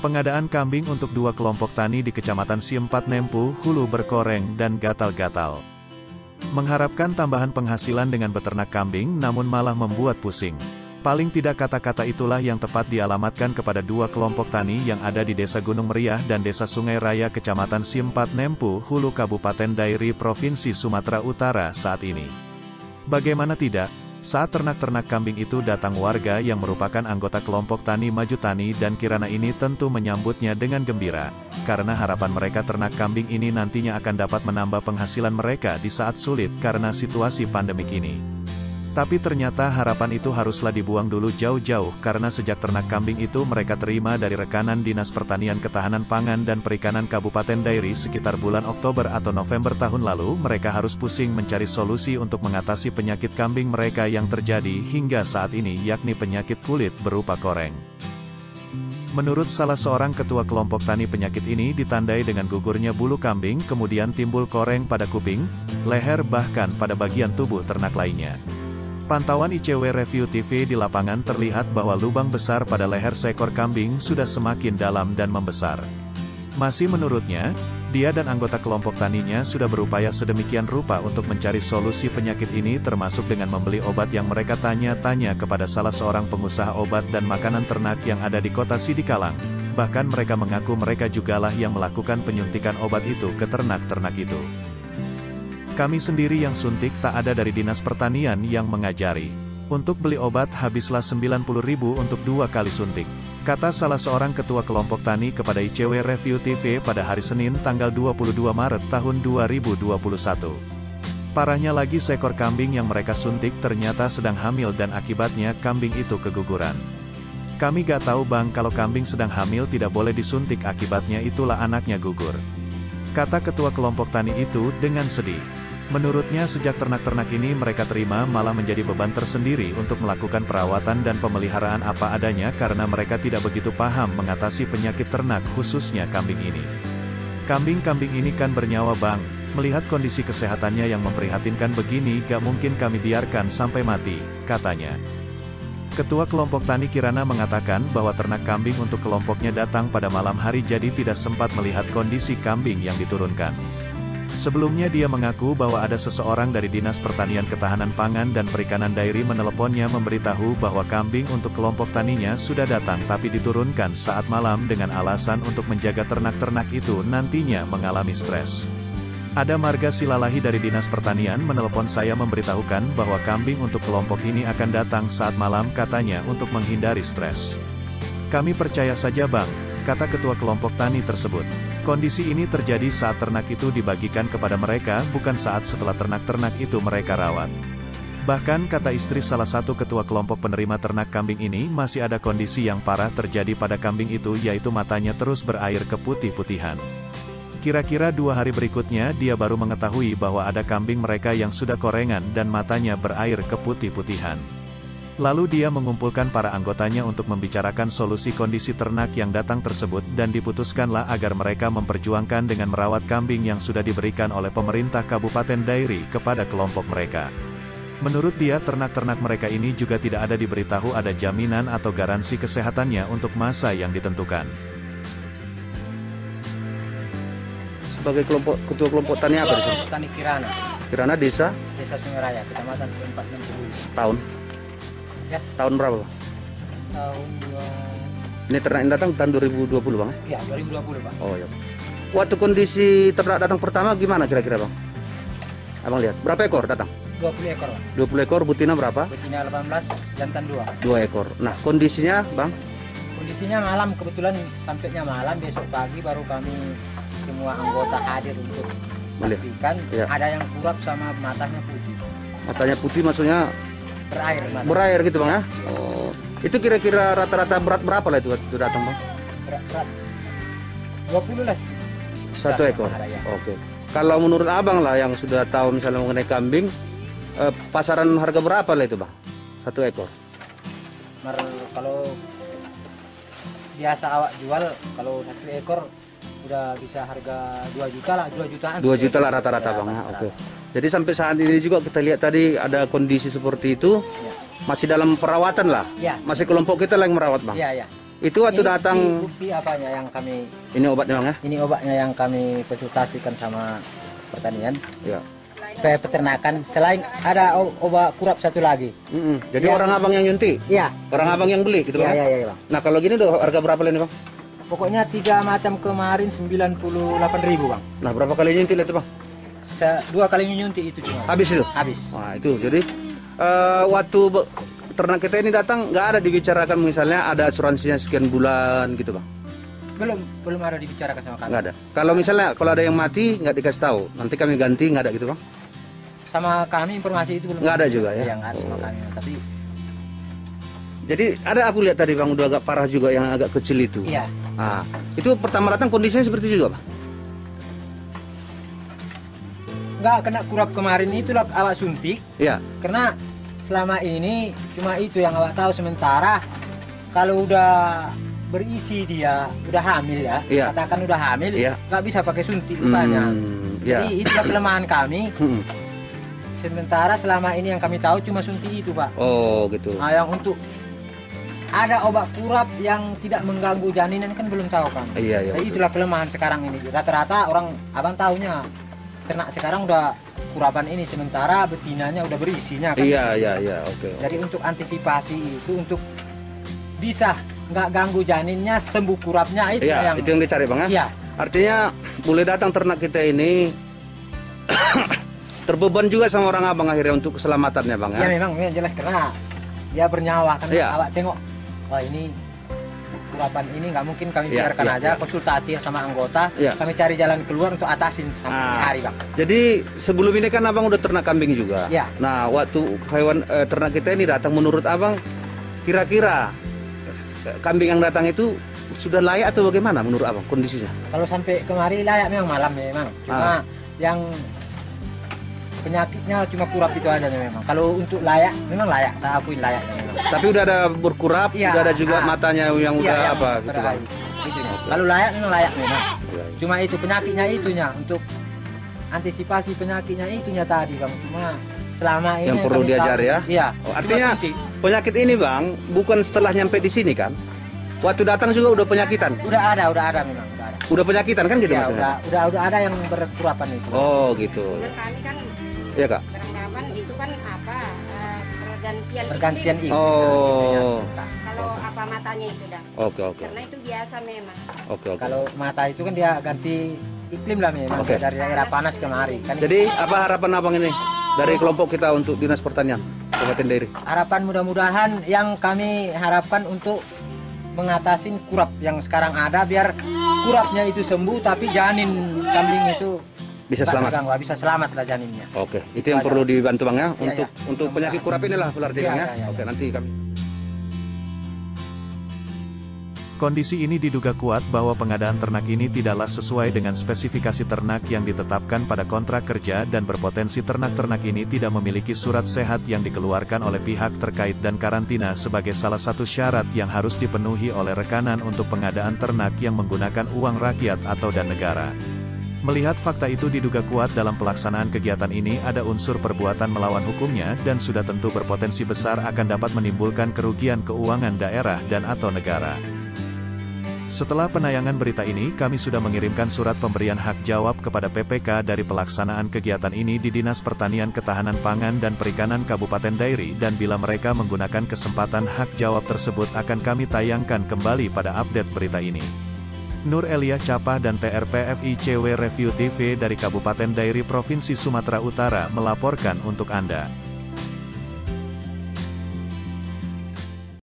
Pengadaan kambing untuk 2 kelompok tani di Kecamatan Siempat Nempu, Hulu berkoreng dan gatal-gatal. Mengharapkan tambahan penghasilan dengan beternak kambing namun malah membuat pusing. Paling tidak kata-kata itulah yang tepat dialamatkan kepada 2 kelompok tani yang ada di Desa Gunung Meriah dan Desa Sungai Raya Kecamatan Siempat Nempu, Hulu Kabupaten Dairi Provinsi Sumatera Utara saat ini. Bagaimana tidak? Saat ternak-ternak kambing itu datang warga yang merupakan anggota kelompok Tani Maju Tani dan Kirana ini tentu menyambutnya dengan gembira, karena harapan mereka ternak kambing ini nantinya akan dapat menambah penghasilan mereka di saat sulit karena situasi pandemik ini. Tapi ternyata harapan itu haruslah dibuang dulu jauh-jauh karena sejak ternak kambing itu mereka terima dari rekanan Dinas Pertanian Ketahanan Pangan dan Perikanan Kabupaten Dairi sekitar bulan Oktober atau November tahun lalu, mereka harus pusing mencari solusi untuk mengatasi penyakit kambing mereka yang terjadi hingga saat ini, yakni penyakit kulit berupa koreng. Menurut salah seorang ketua kelompok tani, penyakit ini ditandai dengan gugurnya bulu kambing, kemudian timbul koreng pada kuping, leher bahkan pada bagian tubuh ternak lainnya. Pantauan ICW Review TV di lapangan terlihat bahwa lubang besar pada leher seekor kambing sudah semakin dalam dan membesar. Masih menurutnya, dia dan anggota kelompok taninya sudah berupaya sedemikian rupa untuk mencari solusi penyakit ini termasuk dengan membeli obat yang mereka tanya-tanya kepada salah seorang pengusaha obat dan makanan ternak yang ada di kota Sidikalang. Bahkan mereka mengaku mereka jugalah yang melakukan penyuntikan obat itu ke ternak-ternak itu. Kami sendiri yang suntik, tak ada dari Dinas Pertanian yang mengajari. Untuk beli obat habislah 90.000 untuk 2 kali suntik, kata salah seorang ketua kelompok tani kepada ICW Review TV pada hari Senin tanggal 22 Maret tahun 2021. Parahnya lagi, seekor kambing yang mereka suntik ternyata sedang hamil dan akibatnya kambing itu keguguran. Kami gak tahu bang, kalau kambing sedang hamil tidak boleh disuntik, akibatnya itulah anaknya gugur, kata ketua kelompok tani itu dengan sedih. Menurutnya sejak ternak-ternak ini mereka terima malah menjadi beban tersendiri untuk melakukan perawatan dan pemeliharaan apa adanya karena mereka tidak begitu paham mengatasi penyakit ternak khususnya kambing ini. Kambing-kambing ini kan bernyawa bang, melihat kondisi kesehatannya yang memprihatinkan begini gak mungkin kami biarkan sampai mati, katanya. Ketua kelompok tani Kirana mengatakan bahwa ternak kambing untuk kelompoknya datang pada malam hari jadi tidak sempat melihat kondisi kambing yang diturunkan. Sebelumnya dia mengaku bahwa ada seseorang dari Dinas Pertanian Ketahanan Pangan dan Perikanan Dairi meneleponnya memberitahu bahwa kambing untuk kelompok taninya sudah datang tapi diturunkan saat malam dengan alasan untuk menjaga ternak-ternak itu nantinya mengalami stres. Ada Marga Silalahi dari Dinas Pertanian menelepon saya memberitahukan bahwa kambing untuk kelompok ini akan datang saat malam, katanya untuk menghindari stres. Kami percaya saja bang, kata ketua kelompok tani tersebut. Kondisi ini terjadi saat ternak itu dibagikan kepada mereka, bukan saat setelah ternak-ternak itu mereka rawat. Bahkan kata istri salah satu ketua kelompok penerima ternak kambing ini, masih ada kondisi yang parah terjadi pada kambing itu, yaitu matanya terus berair keputih-putihan. Kira-kira 2 hari berikutnya dia baru mengetahui bahwa ada kambing mereka yang sudah korengan dan matanya berair keputih-putihan. Lalu dia mengumpulkan para anggotanya untuk membicarakan solusi kondisi ternak yang datang tersebut dan diputuskanlah agar mereka memperjuangkan dengan merawat kambing yang sudah diberikan oleh pemerintah Kabupaten Dairi kepada kelompok mereka. Menurut dia, ternak-ternak mereka ini juga tidak ada diberitahu ada jaminan atau garansi kesehatannya untuk masa yang ditentukan. Sebagai ketua kelompok tani apa di sini? Tani Kirana. Kirana Desa Sungai Raya, Kecamatan Siempat Nempu. Tahun? Ya. Tahun berapa? Tahun Ini ternak yang datang tahun 2020 bang? Ya, 2020 bang. Oh ya. Waktu kondisi ternak datang pertama gimana kira-kira bang? Abang lihat, berapa ekor datang? 20 ekor bang. 20 ekor, betina berapa? Betina 18, jantan 2. 2 ekor. Nah kondisinya bang? Kondisinya malam, kebetulan sampainya malam, besok pagi baru kami semua anggota hadir untuk memastikan ya. Ada yang kurap sama matanya putih. Matanya putih maksudnya? Berair. Berair gitu bang ya? Oh. Itu kira-kira rata-rata berat berapa lah itu waktu datang bang? Berat 20 lah. 1 ekor? Ya. Oke. Kalau menurut abang lah yang sudah tahu misalnya mengenai kambing, pasaran harga berapa lah itu bang? 1 ekor? Kalau biasa awak jual, kalau 1 ekor udah bisa harga 2 juta lah, 2 jutaan. 2 juta lah rata-rata bang ya, oke. Jadi sampai saat ini juga kita lihat tadi ada kondisi seperti itu, ya. Masih dalam perawatan lah, ya. Masih kelompok kita yang merawat bang. Iya, ya. Itu waktu Ini datang, bukti apanya yang kami, ini obatnya bang ya? ini obatnya yang kami konsultasikan sama pertanian, Ya. peternakan. Selain ada obat kurap satu lagi. Jadi Ya. orang abang yang nyuntik, Iya. orang abang yang beli gitu Iya, bang? iya, iya, Bang. Nah kalau gini udah harga berapa ini bang? Pokoknya 3 macam kemarin 98.000 Bang. Nah berapa kali nyuntik itu bang? 2 kali nyuntik itu cuma. Habis itu? Habis. Nah itu jadi waktu ternak kita ini datang nggak ada dibicarakan misalnya ada asuransinya sekian bulan gitu bang? Belum ada dibicarakan sama kami. Nggak ada. Kalau misalnya kalau ada yang mati nggak dikasih tahu, nanti kami ganti nggak ada gitu bang? Sama kami informasi itu belum Nggak ada juga ya? Yang ada sama kami, tapi Jadi ada aku lihat tadi bang udah agak parah juga yang agak kecil itu. iya. Nah, itu pertama datang kondisinya seperti itu juga bang? Nggak kena kurap kemarin itulah awak suntik. Iya. Karena selama ini cuma itu yang awak tahu, sementara kalau udah berisi dia udah hamil ya, Iya. katakan udah hamil, Iya. nggak bisa pakai suntik rupanya. Iya. Jadi itulah kelemahan kami. Sementara selama ini yang kami tahu cuma suntik itu Pak. Oh gitu. Nah, yang untuk ada obat kurap yang tidak mengganggu janinan kan belum tahu kan. Iya iya. Jadi betul. itulah kelemahan sekarang ini. Rata-rata orang abang tahunya ternak sekarang udah kurapan ini, sementara betinanya udah berisinya kan. Iya iya iya. Oke. Jadi untuk antisipasi itu, untuk bisa nggak ganggu janinnya, sembuh kurapnya itu Iya, itu yang dicari bang ya. Iya. Artinya boleh datang ternak kita ini terbeban juga sama orang abang akhirnya untuk keselamatannya bang ya. Ya memang jelas karena dia bernyawa kan. Iya. Awak tengok, wah ini kurapan ini nggak mungkin kami Iya, biarkan iya, aja, iya. konsultasi sama anggota, Iya. kami cari jalan keluar untuk atasin sampai hari bang. Jadi sebelum ini kan abang udah ternak kambing juga. Iya. Nah waktu hewan ternak kita ini datang, menurut abang kira-kira kambing yang datang itu sudah layak atau bagaimana menurut abang kondisinya? Kalau sampai kemari layak memang malam memang. Cuma yang penyakitnya cuma kurap itu aja memang. Kalau untuk layak memang layak, tak akuin layaknya memang. Tapi udah ada berkurap, Iya. udah ada juga matanya yang Iya, udah yang apa gitu bang. berair. Itunya. Kalau layak memang layak memang. Iya. Cuma itu penyakitnya itunya, untuk antisipasi penyakitnya itunya tadi bang. Cuma selama ini Yang perlu kami diajar tahu, ya? Iya. Oh, artinya Cuma suntik. penyakit ini bang bukan setelah nyampe di sini kan? Waktu datang juga udah penyakitan. udah ada memang, udah ada. Udah penyakitan kan gitu Iya, maksudnya? udah ada yang berkurapan itu. Oh gitu. Menurut kami kan Iya kak. perekaman itu kan apa pergantian Pergantian iklim. iklim. Oh. Kalau apa matanya itu dah. Oke oke. Karena itu biasa memang. Oke oke. Kalau mata itu kan dia ganti iklim lah memang, Oke. dari daerah panas kemari kan. Jadi apa harapan abang ini dari kelompok kita untuk Dinas Pertanian Kabupaten Dairi? Harapan mudah-mudahan yang kami harapkan untuk mengatasin kurap yang sekarang ada, biar kurapnya itu sembuh tapi janin kambing itu Bisa tak selamat. terganggu, bisa selamat lah janinnya. Oke, itu yang perlu dibantu bang ya Iya, untuk penyakit kurap inilah berarti Iya, bang ya. iya, iya. Oke nanti kami. Kondisi ini diduga kuat bahwa pengadaan ternak ini tidaklah sesuai dengan spesifikasi ternak yang ditetapkan pada kontrak kerja dan berpotensi ternak-ternak ini tidak memiliki surat sehat yang dikeluarkan oleh pihak terkait dan karantina sebagai salah satu syarat yang harus dipenuhi oleh rekanan untuk pengadaan ternak yang menggunakan uang rakyat atau dan negara. Melihat fakta itu diduga kuat dalam pelaksanaan kegiatan ini ada unsur perbuatan melawan hukumnya dan sudah tentu berpotensi besar akan dapat menimbulkan kerugian keuangan daerah dan atau negara. Setelah penayangan berita ini, kami sudah mengirimkan surat pemberian hak jawab kepada PPK dari pelaksanaan kegiatan ini di Dinas Pertanian Ketahanan Pangan dan Perikanan Kabupaten Dairi, dan bila mereka menggunakan kesempatan hak jawab tersebut akan kami tayangkan kembali pada update berita ini. Nur Elia Capah dan TRPFICW Review TV dari Kabupaten Dairi Provinsi Sumatera Utara melaporkan untuk Anda.